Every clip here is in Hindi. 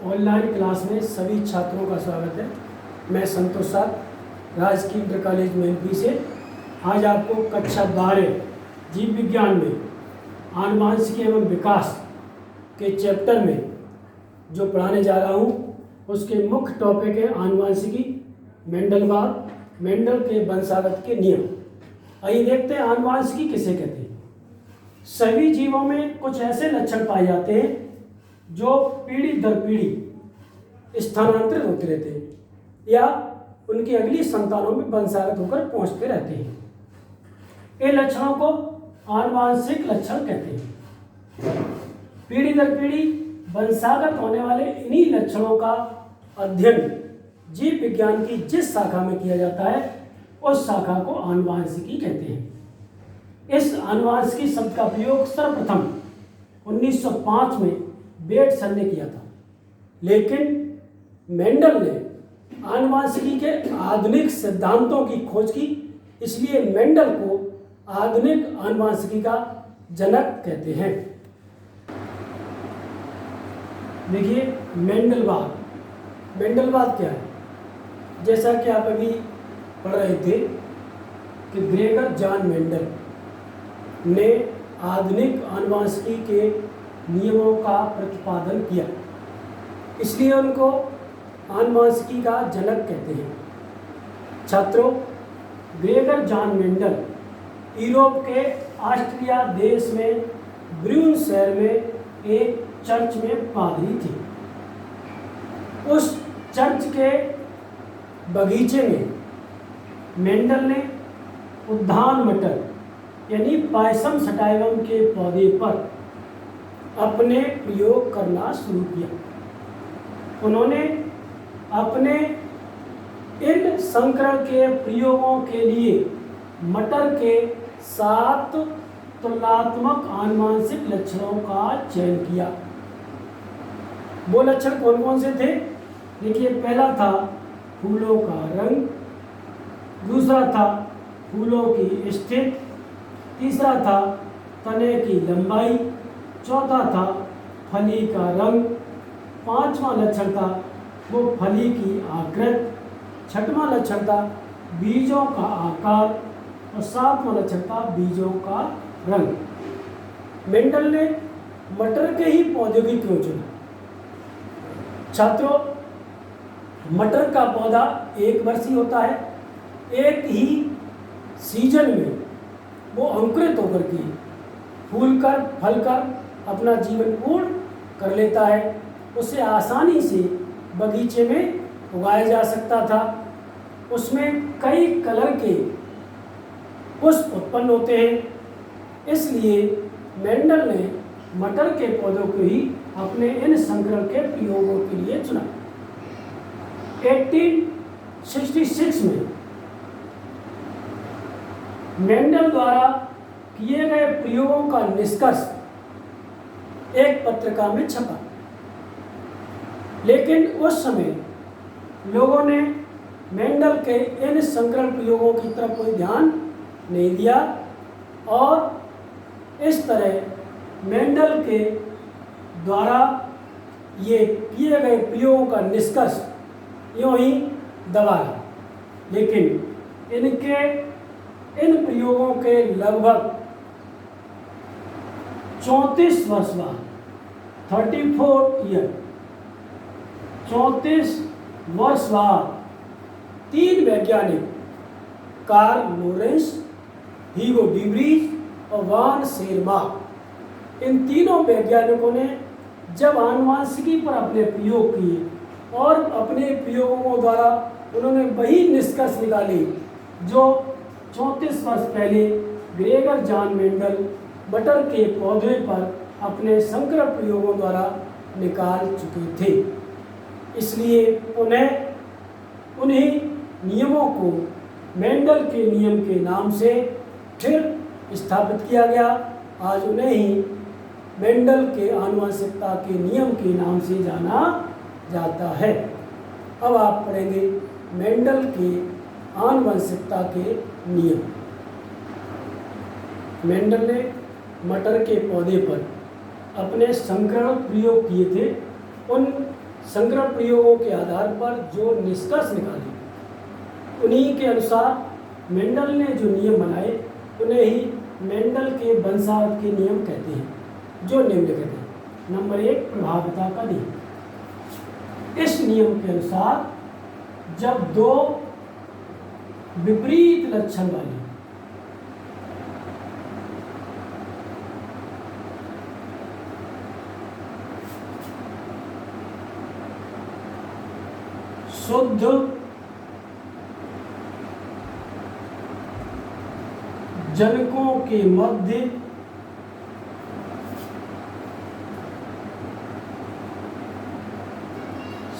ऑनलाइन क्लास में सभी छात्रों का स्वागत है। मैं संतोष साथ राजकीय इंटर कॉलेज मेनपी से आज आपको कक्षा 12 जीव विज्ञान में आनुवांशिकी एवं विकास के चैप्टर में जो पढ़ाने जा रहा हूँ उसके मुख्य टॉपिक है आनुवांशिकी, मेंडलवाद, मेंडल के वंशागत के नियम। आइए देखते हैं आनुवांशिकी किसे कहते हैं। सभी जीवों में कुछ ऐसे लक्षण पाए जाते हैं जो पीढ़ी दर पीढ़ी स्थानांतरित होते रहते हैं या उनकी अगली संतानों में वंशागत होकर पहुंचते रहते हैं। इन लक्षणों को आनुवांशिक लक्षण कहते हैं। पीढ़ी दर पीढ़ी वंशागत होने वाले इन्हीं लक्षणों का अध्ययन जीव विज्ञान की जिस शाखा में किया जाता है उस शाखा को आनुवांशिकी कहते हैं। इस आनुवांशिकी शब्द का प्रयोग सर्वप्रथम 1905 में बेटसन ने किया था, लेकिन मेंडल ने आनुवांशिकी के आधुनिक सिद्धांतों की खोज की, इसलिए मेंडल को आधुनिक आनुवांशिकी का जनक कहते हैं। देखिए मेंडलवाद क्या है। जैसा कि आप अभी पढ़ रहे थे कि ग्रेगर जॉन मेंडल ने आधुनिक आनुवांशिकी के नियमों का प्रतिपादन किया, इसलिए उनको आनुवांशिकी का जनक कहते हैं। छात्रों, ग्रेगर जॉन मेंडल यूरोप के ऑस्ट्रिया देश में ब्रून शहर में एक चर्च में पादरी थे। उस चर्च के बगीचे में मेंडल ने उद्यान मटर यानी पायसम सटाइवम के पौधे पर अपने प्रयोग करना शुरू किया। उन्होंने अपने इन संकरण के प्रयोगों के लिए मटर के 7 तुलनात्मक आनुवांशिक लक्षणों का चयन किया। वो लक्षण कौन कौन से थे? देखिए, पहला था फूलों का रंग, दूसरा था फूलों की स्थिति, तीसरा था तने की लंबाई, चौथा था फली का रंग, पांचवा लक्षण था वो फली की आकृति, छठवां लक्षण था बीजों का आकार और सातवां लक्षण था बीजों का रंग। मेंडल ने मटर के ही पौधे की क्यों चुना? छात्रों, मटर का पौधा एक वर्षीय होता है। एक ही सीजन में वो अंकुरित होकर के फूल कर फल कर अपना जीवन पूर्ण कर लेता है। उसे आसानी से बगीचे में उगाया जा सकता था। उसमें कई कलर के पुष्प उत्पन्न होते हैं, इसलिए मेंडल ने मटर के पौधों को ही अपने इन संकरण के प्रयोगों के लिए चुना। 1866 में मेंडल द्वारा किए गए प्रयोगों का निष्कर्ष एक पत्रिका में छपा, लेकिन उस समय लोगों ने मेंडल के इन संकरण प्रयोगों की तरफ कोई ध्यान नहीं दिया और इस तरह मेंडल के द्वारा ये किए गए प्रयोगों का निष्कर्ष यूं ही दबा रहा। लेकिन इनके इन प्रयोगों के लगभग 34 वर्ष बाद 34 ईयर 34 वर्ष बाद 3 वैज्ञानिक कार्ल लोरेंस, हीगो डीब्रीज और वान शेरमार्क, इन तीनों वैज्ञानिकों ने जब आनुवांशिकी पर अपने प्रयोग किए और अपने प्रयोगों द्वारा उन्होंने वही निष्कर्ष निकाले जो 34 वर्ष पहले ग्रेगर जॉन मेंडल मटर के पौधे पर अपने संकरण प्रयोगों द्वारा निकाल चुके थे। इसलिए उन्हीं नियमों को मेंडल के नियम के नाम से फिर स्थापित किया गया। आज उन्हें ही मेंडल के आनुवंशिकता के नियम के नाम से जाना जाता है। अब आप पढ़ेंगे मेंडल के आनुवंशिकता के नियम। मेंडल ने मटर के पौधे पर अपने संकरण प्रयोग किए थे। उन संकरण प्रयोगों के आधार पर जो निष्कर्ष निकाले उन्हीं के अनुसार मेंडल ने जो नियम बनाए उन्हें ही मेंडल के वंशावत के नियम कहते हैं, जो निम्नलिखित हैं। नंबर 1, प्रभाविता का नियम। इस नियम के अनुसार जब दो विपरीत लक्षण वाले शुद्ध जनकों के मध्य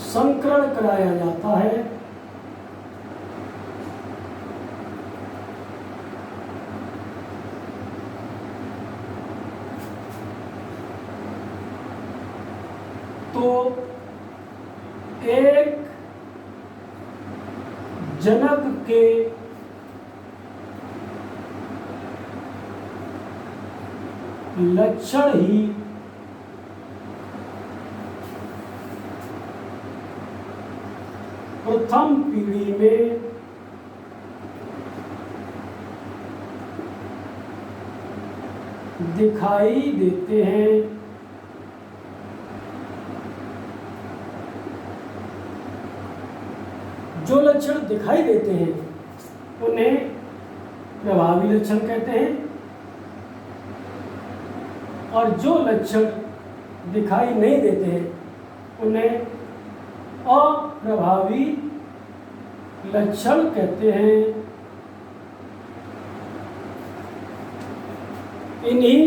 संकरण कराया जाता है तो एक जनक के लक्षण ही प्रथम पीढ़ी में दिखाई देते हैं। जो लक्षण दिखाई देते हैं उन्हें प्रभावी लक्षण कहते हैं और जो लक्षण दिखाई नहीं देते हैं उन्हें अप्रभावी लक्षण कहते हैं। इन्हीं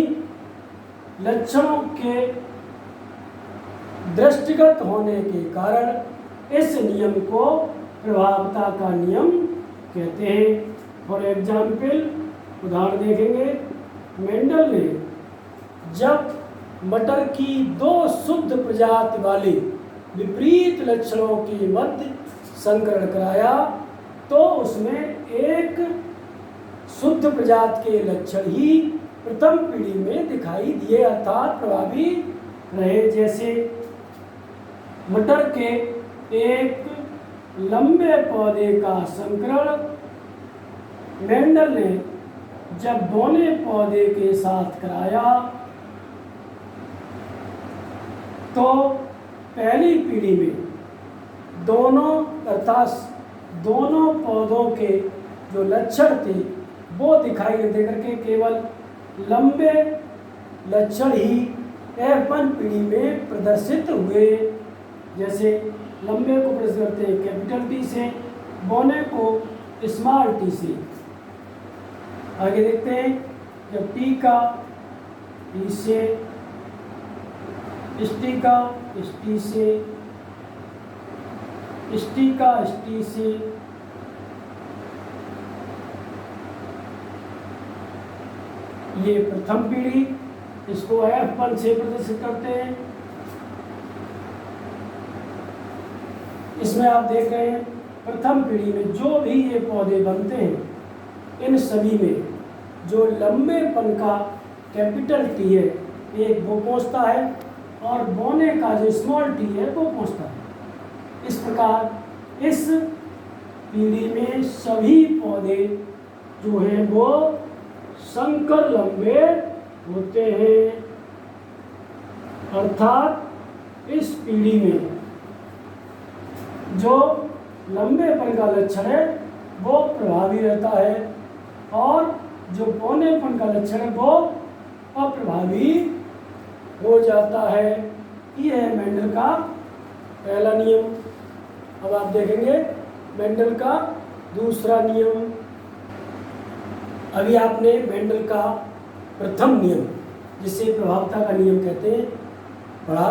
लक्षणों के दृष्टिगत होने के कारण इस नियम को प्रभावता का नियम कहते हैं। फॉर एग्जाम्पल उदाहरण देखेंगे, मेंडल ने जब मटर की दो शुद्ध प्रजाति वाले विपरीत लक्षणों के मध्य संकरण कराया तो उसमें एक शुद्ध प्रजाति के लक्षण ही प्रथम पीढ़ी में दिखाई दिए अर्थात प्रभावी रहे। जैसे मटर के एक लंबे पौधे का संकरण मेंडल ने जब दोनों पौधे के साथ कराया तो पहली पीढ़ी में दोनों अर्थात दोनों पौधों के जो लक्षण थे वो दिखाई नहीं दे करके केवल लंबे लक्षण ही F1 पीढ़ी में प्रदर्शित हुए। जैसे लंबे को प्रदर्शित करते हैं कैपिटल टी से, बोने को स्मॉल टी से। आगे देखते हैं जब टी का टी से, टी का टी से, टी का टी से, ये प्रथम पीढ़ी, इसको F1 से प्रदर्शित करते हैं। इसमें आप देख रहे हैं प्रथम पीढ़ी में जो भी ये पौधे बनते हैं इन सभी में जो लंबेपन का कैपिटल टी है एक वो पहुंचता है और बोने का जो स्मॉल टी है वो पहुंचता है। इस प्रकार इस पीढ़ी में सभी पौधे जो हैं वो संकर लंबे होते हैं अर्थात इस पीढ़ी में जो लंबेपन का लक्षण है वो प्रभावी रहता है और जो पौनेपन का लक्षण है वो अप्रभावी हो जाता है। ये है मेंडल का पहला नियम। अब आप देखेंगे मेंडल का दूसरा नियम। अभी आपने मेंडल का प्रथम नियम जिसे प्रभावता का नियम कहते हैं पढ़ा।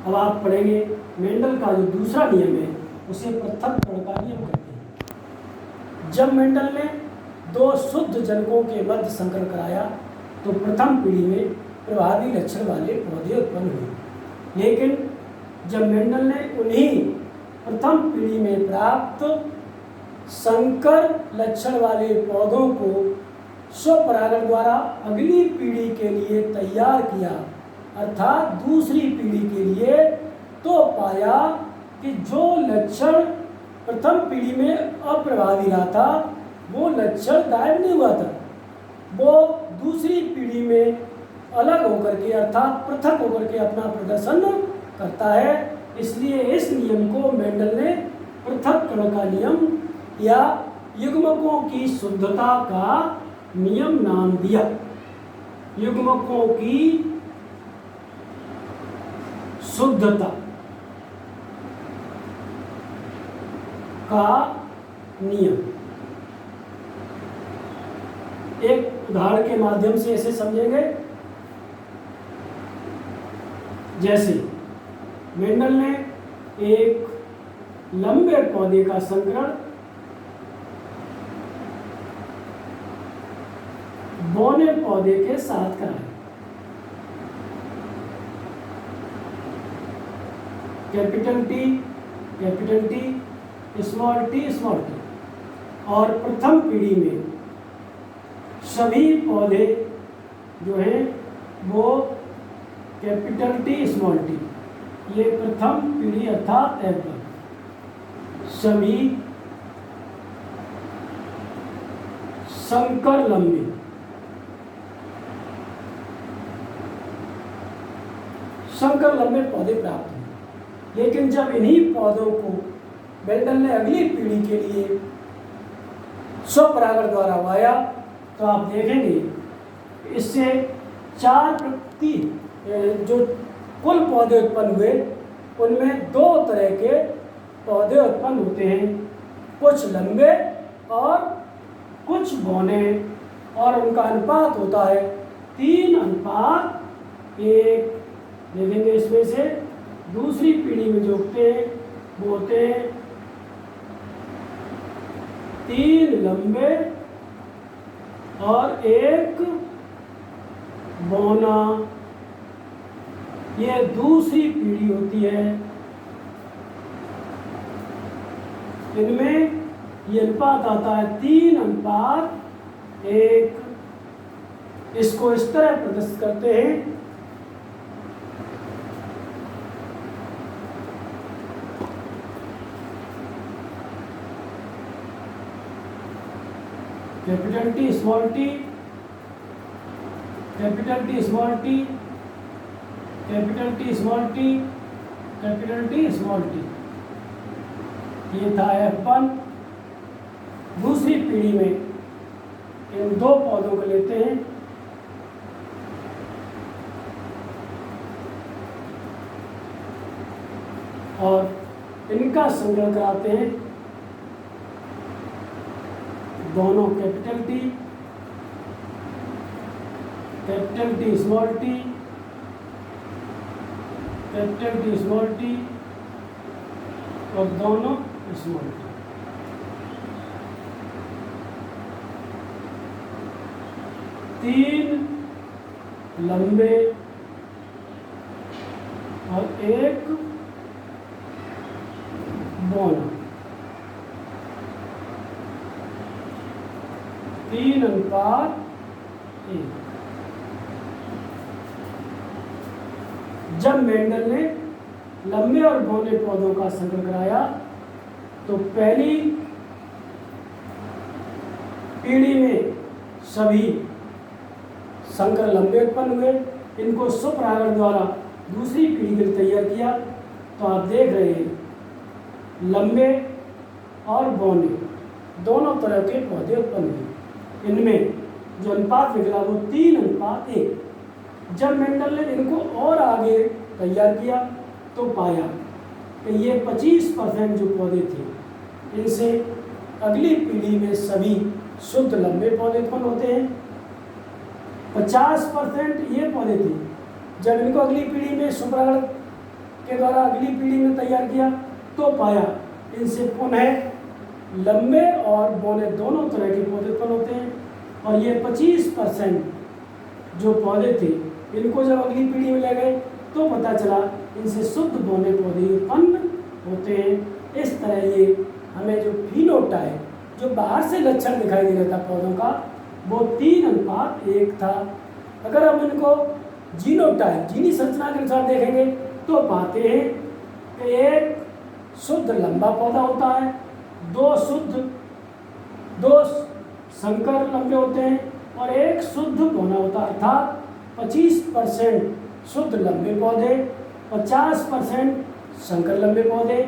अब आप पढ़ेंगे मेंडल का जो दूसरा नियम है उसे पृथक्करण का नियम कहते हैं। जब मेंडल ने दो शुद्ध जनकों के मध्य संकर कराया तो प्रथम पीढ़ी में प्रभावी लक्षण वाले पौधे उत्पन्न हुए, लेकिन जब मेंडल ने उन्हीं प्रथम पीढ़ी में प्राप्त संकर लक्षण वाले पौधों को स्वपरागण द्वारा अगली पीढ़ी के लिए तैयार किया अर्थात दूसरी पीढ़ी के लिए, तो पाया कि जो लक्षण प्रथम पीढ़ी में अप्रभावी रहा था वो लक्षण गायब नहीं हुआ था, वो दूसरी पीढ़ी में अलग होकर के अर्थात पृथक होकर के अपना प्रदर्शन करता है। इसलिए इस नियम को मेंडल ने पृथक्करण का नियम या युग्मकों की शुद्धता का नियम नाम दिया। युग्मकों की शुद्धता का नियम। एक उदाहरण के माध्यम से ऐसे समझेंगे। जैसे मेंडल ने एक लंबे पौधे का संकरण बौने पौधे के साथ कराया। कैपिटल टी, स्मॉल टी, और प्रथम पीढ़ी में सभी पौधे जो हैं वो कैपिटल टी, स्मॉल टी, ये प्रथम पीढ़ी अर्थात एप्पल, सभी संकर लंबे पौधे प्राप्त हुए। लेकिन जब इन्हीं पौधों को मेंडल ने अगली पीढ़ी के लिए स्वपरागण द्वारा उगाया तो आप देखेंगे इससे 4% जो कुल पौधे उत्पन्न हुए उनमें 2 तरह के पौधे उत्पन्न होते हैं, कुछ लंबे और कुछ बौने, और उनका अनुपात होता है 3:1। देखेंगे इसमें से दूसरी पीढ़ी में जो उगते हैं वो होते हैं 3 लंबे और 1 बौना। ये दूसरी पीढ़ी होती है। इनमें ये अनुपात आता है 3:1। इसको इस तरह प्रदर्शित करते हैं। Capital T, small T, capital T, small T, capital T, small T, capital T, small T. ये था F1। दूसरी पीढ़ी में इन 2 पौधों को लेते हैं और इनका संग्रह कराते हैं। दोनों capital T, small T, capital T, small T, और दोनों स्मॉल टी। तीन लंबे और 1 बौना। 3:1। जब मेंडल ने लंबे और बौने पौधों का संग्रह कराया तो पहली पीढ़ी में सभी संकर लंबे उत्पन्न हुए। इनको स्वपरागण द्वारा दूसरी पीढ़ी के लिए तैयार किया तो आप देख रहे हैं लंबे और बौने दोनों तरह के पौधे उत्पन्न हुए। इनमें जो अनुपात निकला वो 3:1। जब मेंडल ने इनको और आगे तैयार किया तो पाया कि ये 25% जो पौधे थे इनसे अगली पीढ़ी में सभी शुद्ध लंबे पौधे उत्पन्न होते हैं। 50% ये पौधे थे। जब इनको अगली पीढ़ी में स्वपरागण के द्वारा अगली पीढ़ी में तैयार किया तो पाया इनसे पुनः लंबे और बौने दोनों तरह के पौधे उत्पन्न होते हैं। और ये 25% जो पौधे थे इनको जब अगली पीढ़ी में ले गए तो पता चला इनसे शुद्ध बौने पौधे उत्पन्न होते हैं। इस तरह ये हमें जो फिनोटाइप जो बाहर से लक्षण दिखाई दे रहा था पौधों का वो 3:1 था। अगर हम इनको जीनोटाइप जीनी संरचना के अनुसार देखेंगे तो पाते हैं कि एक शुद्ध लंबा पौधा होता है, दो संकर लंबे होते हैं और एक शुद्ध पौधा होता है। अर्थात 25% शुद्ध लंबे पौधे, 50% संकर लंबे पौधे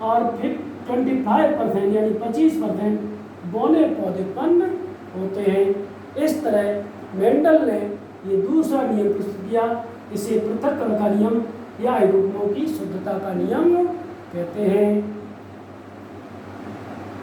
और फिर 25% यानी 25% बौने पौधे उत्पन्न होते हैं। इस तरह मेंडल ने ये दूसरा नियम प्रस्तुत किया। इसे पृथक्करण का नियम या युग्मों की शुद्धता का नियम कहते हैं।